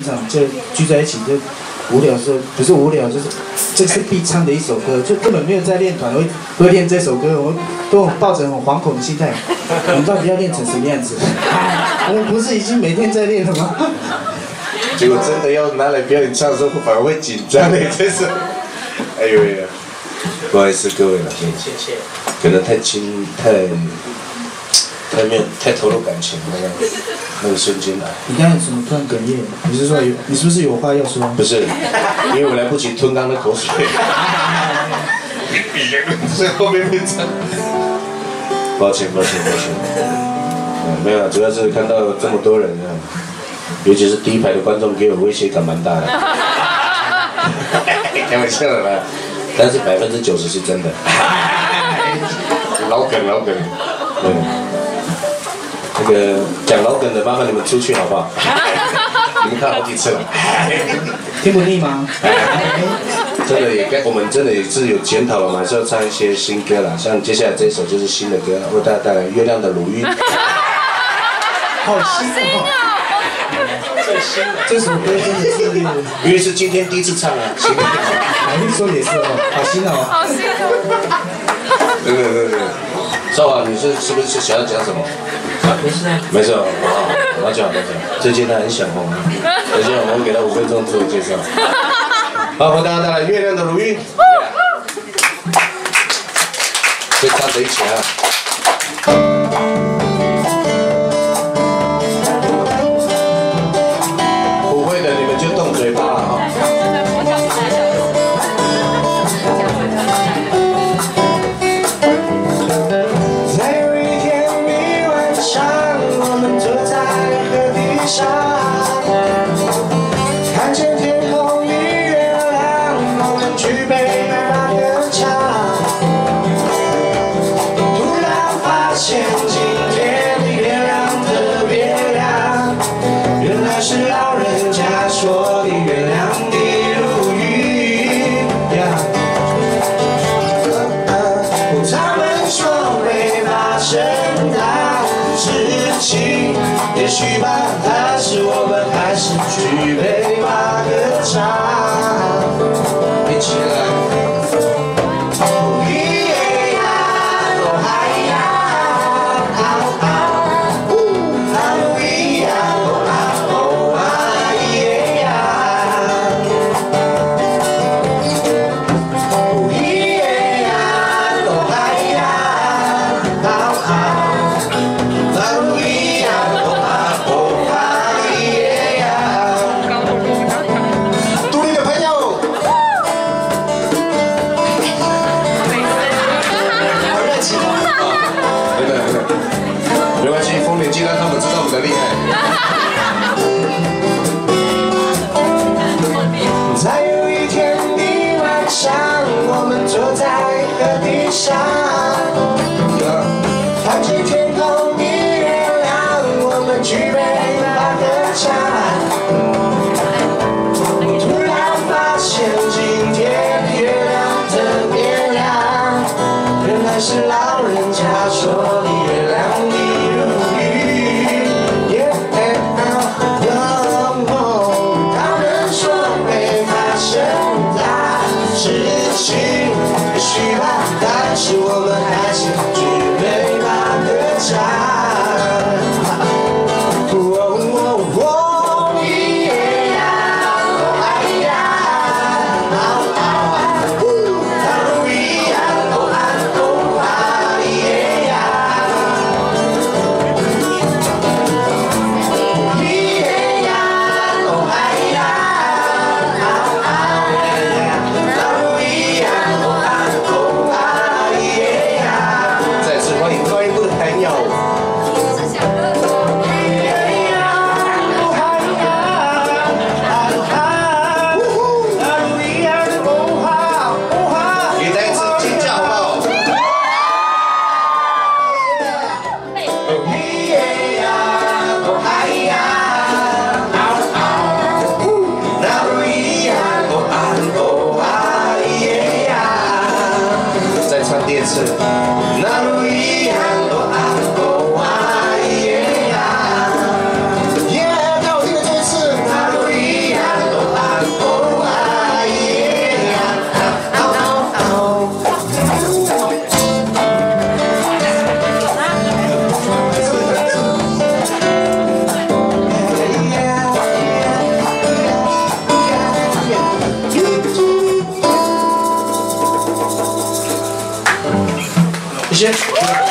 常就聚在一起就无聊的时候，不是无聊，就是这是必唱的一首歌，就根本没有在练团，会练这首歌，我都抱着很惶恐的心态，我们到底要练成什么样子？我们不是已经每天在练了吗？结果真的要拿来表演唱的时候，反而会紧张的，真是。哎呦喂呀，不好意思各位了，谢谢。可能太太投入感情了，那个瞬间来。你刚才怎么突然哽咽？你是不是有话要说？不是，因为我来不及吞刚的口水。所以后面变唱。抱歉。没有，主要是看到这么多人啊，尤其是第一排的观众给我威胁感蛮大的。开玩笑的啦，但是90%是真的。老梗。对。那个讲老梗的，麻烦你们出去好不好？你们看好几次了，听不腻吗？真的我们真的也是有检讨了嘛，还是要唱一些新歌啦。像接下来这一首就是新的歌，为大家带来《月亮的乳晕》。好新哦！最新的这首歌真的是，因为是今天第一次唱啊。海丽说也是哦，好新哦。好新哦。对。少华，你是不是想要讲什么？没事啊。没事，我要讲。最近他很想红，而且我们给他5分钟自我介绍。好，为大家带来《月亮的乳晕》。所以唱在一起啊。不会的，你们就动嘴巴了哈。看见天空与月亮，我们举杯把歌唱。突然发现今天的月亮特别亮，原来是老人家说的月亮的乳晕。他们说会发生大事情，也许吧。但是我们还是举杯把歌唱，一起来。谢谢。